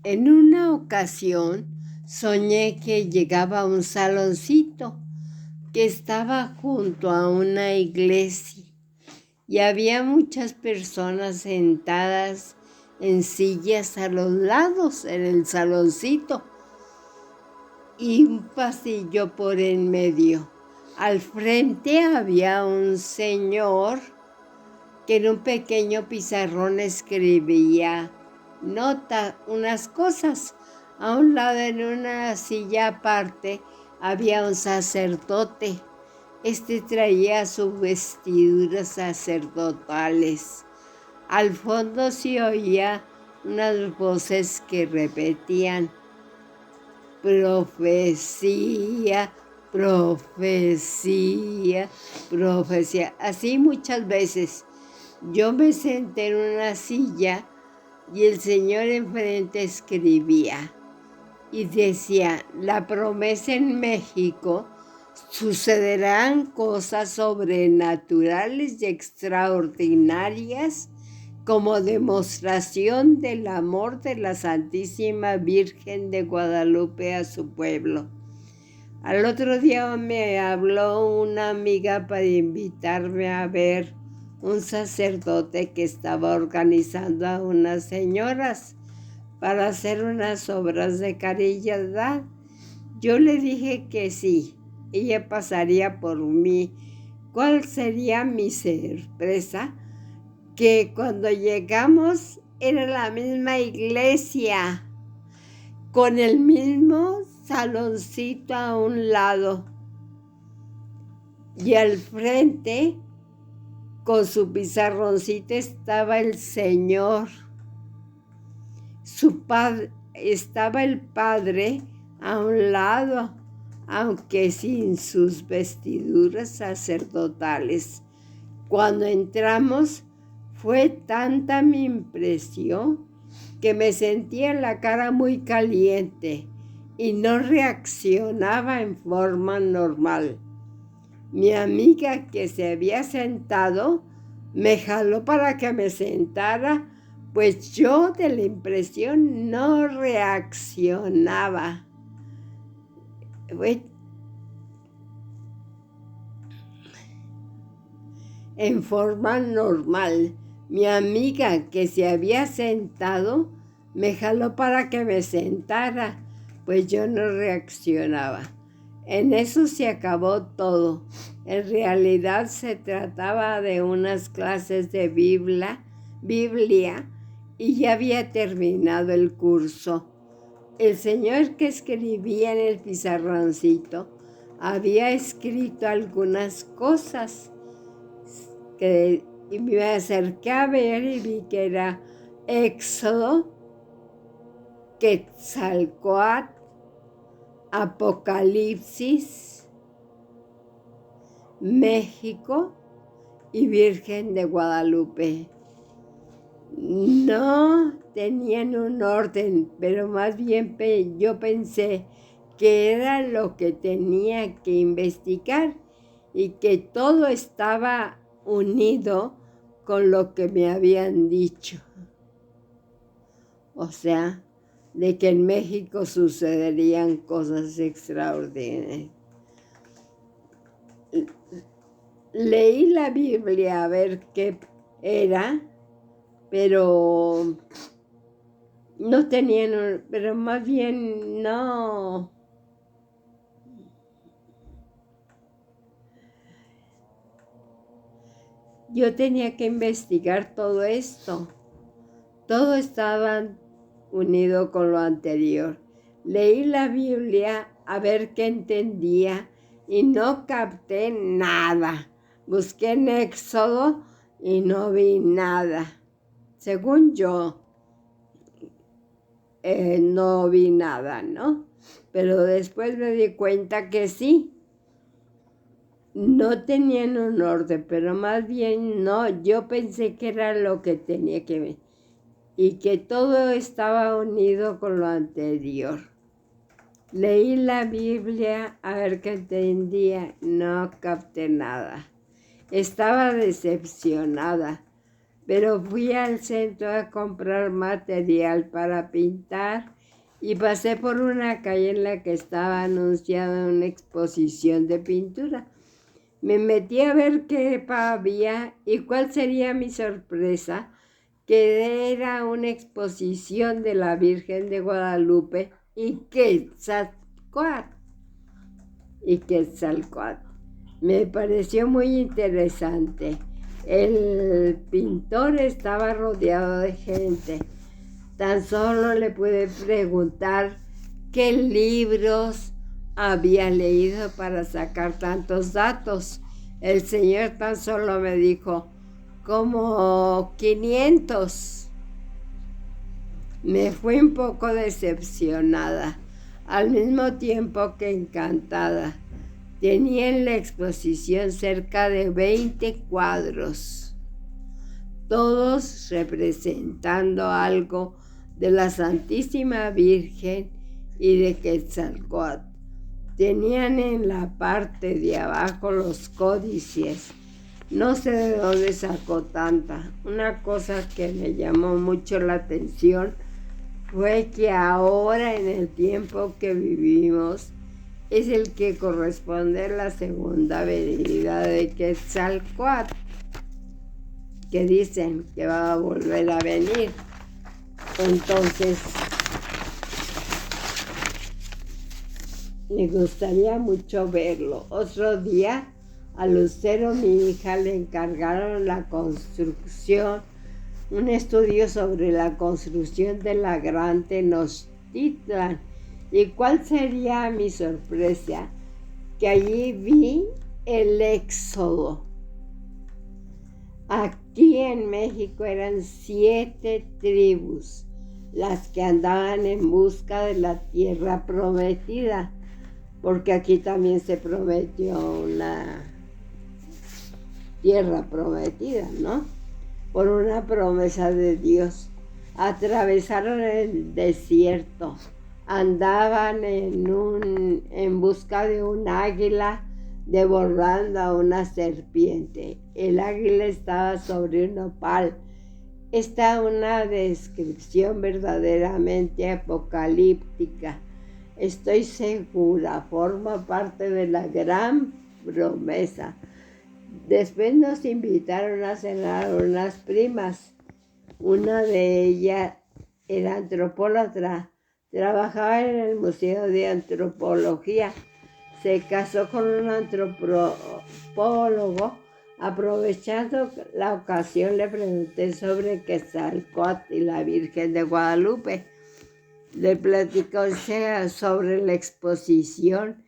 En una ocasión soñé que llegaba a un saloncito que estaba junto a una iglesia y había muchas personas sentadas en sillas a los lados en el saloncito y un pasillo por en medio. Al frente había un señor que en un pequeño pizarrón escribía unas cosas. A un lado, en una silla aparte, había un sacerdote. Este traía sus vestiduras sacerdotales. Al fondo se oía unas voces que repetían: profecía, profecía, profecía. Así muchas veces. Yo me senté en una silla y el señor enfrente escribía y decía: la promesa en México, sucederán cosas sobrenaturales y extraordinarias como demostración del amor de la Santísima Virgen de Guadalupe a su pueblo. Al otro día me habló una amiga para invitarme a ver un sacerdote que estaba organizando a unas señoras para hacer unas obras de caridad. Yo le dije que sí, ella pasaría por mí. ¿Cuál sería mi sorpresa? Que cuando llegamos era la misma iglesia, con el mismo saloncito a un lado. Y al frente, con su pizarroncito, estaba el Señor. Estaba el Padre a un lado, aunque sin sus vestiduras sacerdotales. Cuando entramos, fue tanta mi impresión que me sentía la cara muy caliente y no reaccionaba en forma normal. Mi amiga, que se había sentado, me jaló para que me sentara, pues yo de la impresión no reaccionaba. En forma normal. Mi amiga, que se había sentado, me jaló para que me sentara, pues yo no reaccionaba. En eso se acabó todo. En realidad se trataba de unas clases de Biblia y ya había terminado el curso. El señor que escribía en el pizarroncito había escrito algunas cosas y me acerqué a ver y vi que era Éxodo, Quetzalcóatl, Apocalipsis, México y Virgen de Guadalupe. No tenían un orden, pero más bien yo pensé que era lo que tenía que investigar y que todo estaba unido con lo que me habían dicho. O sea, de que en México sucederían cosas extraordinarias. Leí la Biblia a ver qué era, pero no tenían, pero más bien no. Yo tenía que investigar todo esto. Todo estaba unido con lo anterior. Leí la Biblia a ver qué entendía y no capté nada. Busqué en Éxodo y no vi nada. Según yo, no vi nada, ¿no? Pero después me di cuenta que sí. No tenían un orden, pero más bien no. Yo pensé que era lo que tenía que ver y que todo estaba unido con lo anterior. Leí la Biblia a ver qué entendía, no capté nada. Estaba decepcionada, pero fui al centro a comprar material para pintar y pasé por una calle en la que estaba anunciada una exposición de pintura. Me metí a ver qué había y cuál sería mi sorpresa, que era una exposición de la Virgen de Guadalupe y Quetzalcóatl. Me pareció muy interesante. El pintor estaba rodeado de gente. Tan solo le pude preguntar qué libros había leído para sacar tantos datos. El señor tan solo me dijo, como 500. Me fui un poco decepcionada, al mismo tiempo que encantada. Tenía en la exposición cerca de 20 cuadros, todos representando algo de la Santísima Virgen y de Quetzalcóatl. Tenían en la parte de abajo los códices. No sé de dónde sacó tanta. Una cosa que me llamó mucho la atención fue que ahora, en el tiempo que vivimos, es el que corresponde a la segunda venida de Quetzalcóatl, que dicen que va a volver a venir. Entonces, me gustaría mucho verlo. Otro día, a Lucero, mi hija, le encargaron la construcción, un estudio sobre la construcción de la Gran Tenochtitlan. ¿Y cuál sería mi sorpresa? Que allí vi el Éxodo. Aquí en México eran 7 tribus las que andaban en busca de la tierra prometida, porque aquí también se prometió una tierra prometida, ¿no? Por una promesa de Dios. Atravesaron el desierto, andaban en busca de un águila, devorando a una serpiente. El águila estaba sobre un nopal. Esta es una descripción verdaderamente apocalíptica. Estoy segura, forma parte de la gran promesa. Después nos invitaron a cenar unas primas. Una de ellas era antropóloga, trabajaba en el Museo de Antropología. Se casó con un antropólogo. Aprovechando la ocasión, le pregunté sobre Quetzalcóatl y la Virgen de Guadalupe. Le platicó sobre la exposición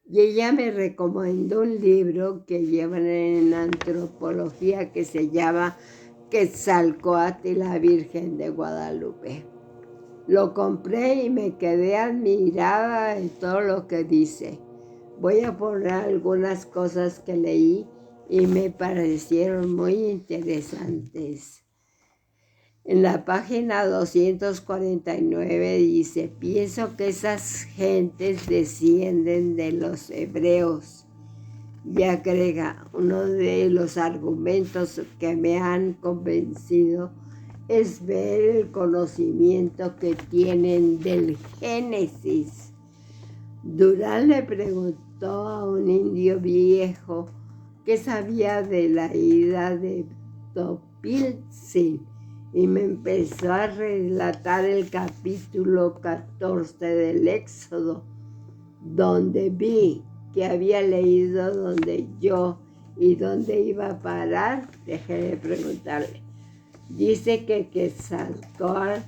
y ella me recomendó un libro que llevan en antropología que se llama Quetzalcóatl y la Virgen de Guadalupe. Lo compré y me quedé admirada de todo lo que dice. Voy a poner algunas cosas que leí y me parecieron muy interesantes. En la página 249 dice, pienso que esas gentes descienden de los hebreos. Y agrega, uno de los argumentos que me han convencido es ver el conocimiento que tienen del Génesis. Durán le preguntó a un indio viejo qué sabía de la ida de Topiltzin y me empezó a relatar el capítulo 14 del Éxodo, donde vi que había leído donde yo y dónde iba a parar. Dejé de preguntarle. Dice que Quetzalcóatl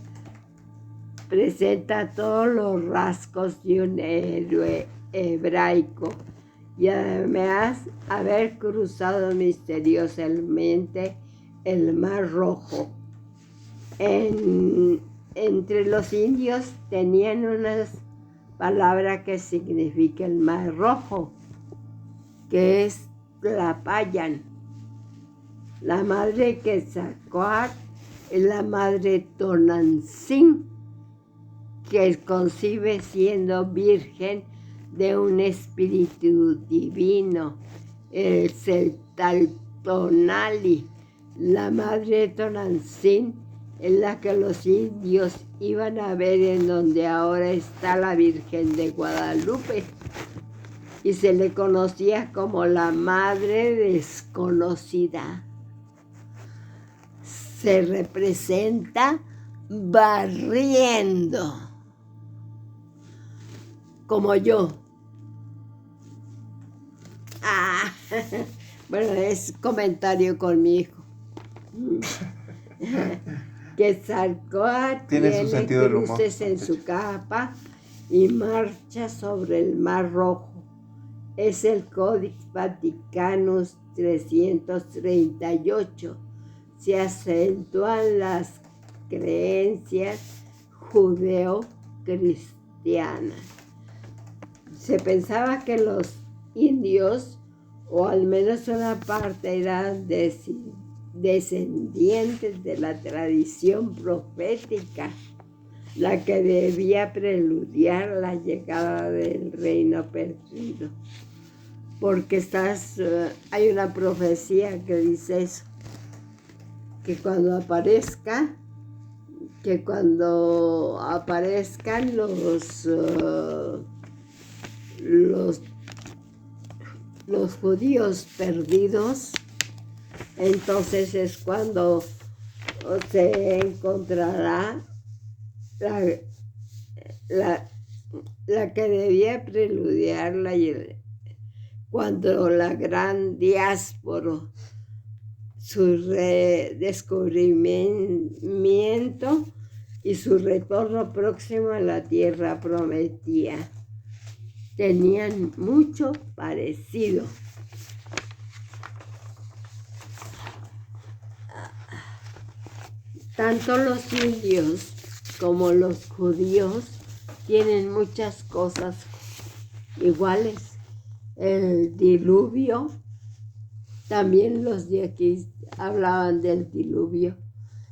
presenta todos los rasgos de un héroe hebraico y además haber cruzado misteriosamente el Mar Rojo. Entre los indios tenían una palabra que significa el Mar Rojo, que es Tlapayan. La madre Quetzalcóatl es la madre Tonantzin, que concibe siendo virgen de un espíritu divino, el Celtaltonali. La madre Tonantzin en la que los indios iban a ver en donde ahora está la Virgen de Guadalupe, y se le conocía como la Madre Desconocida. Se representa barriendo, como yo. Bueno, es comentario con mi hijo. Quetzalcóatl tiene cruces en su capa y marcha sobre el Mar Rojo. Es el Codex Vaticanus 338. Se acentúan las creencias judeo-cristianas. Se pensaba que los indios, o al menos una parte, eran descendientes de la tradición profética, la que debía preludiar la llegada del reino perdido. Porque hay una profecía que dice eso, que cuando aparezcan los judíos perdidos, entonces es cuando se encontrará la que debía preludiarla, cuando la gran diáspora, su redescubrimiento y su retorno próximo a la tierra prometida, tenían mucho parecido. Tanto los indios como los judíos tienen muchas cosas iguales. El diluvio, también los de aquí hablaban del diluvio,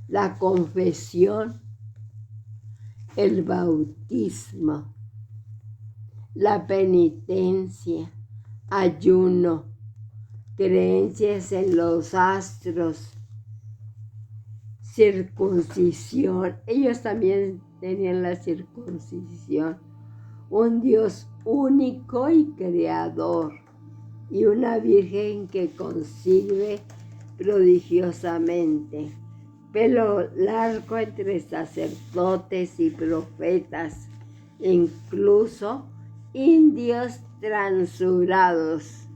la confesión, el bautismo, la penitencia, ayuno, creencias en los astros, circuncisión. Ellos también tenían la circuncisión, un Dios único y creador, y una Virgen que concibe prodigiosamente, pelo largo entre sacerdotes y profetas, incluso indios transurados.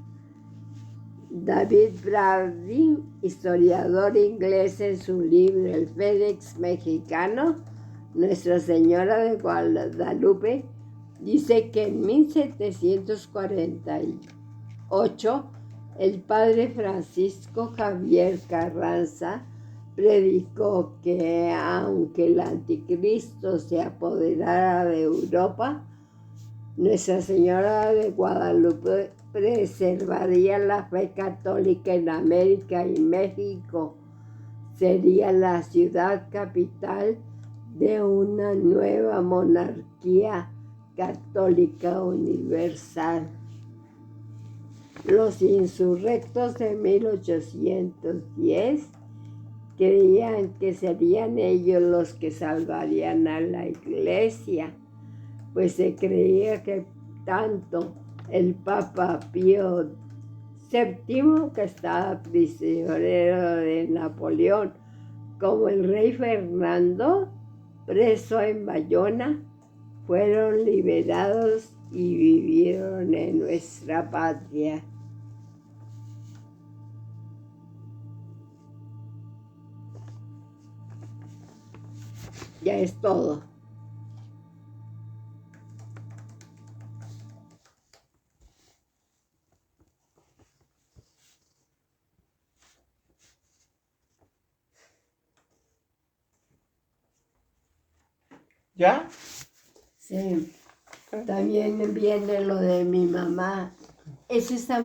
David Brady, historiador inglés, en su libro El Fénix Mexicano, Nuestra Señora de Guadalupe, dice que en 1748 el padre Francisco Javier Carranza predicó que aunque el anticristo se apoderara de Europa, Nuestra Señora de Guadalupe preservaría la fe católica en América, y México sería la ciudad capital de una nueva monarquía católica universal. Los insurrectos de 1810 creían que serían ellos los que salvarían a la Iglesia, pues se creía que tanto el Papa Pío VII, que estaba prisionero de Napoleón, como el rey Fernando, preso en Bayona, fueron liberados y vivieron en nuestra patria. Ya es todo. ¿Ya? Sí. También viene lo de mi mamá. Ese está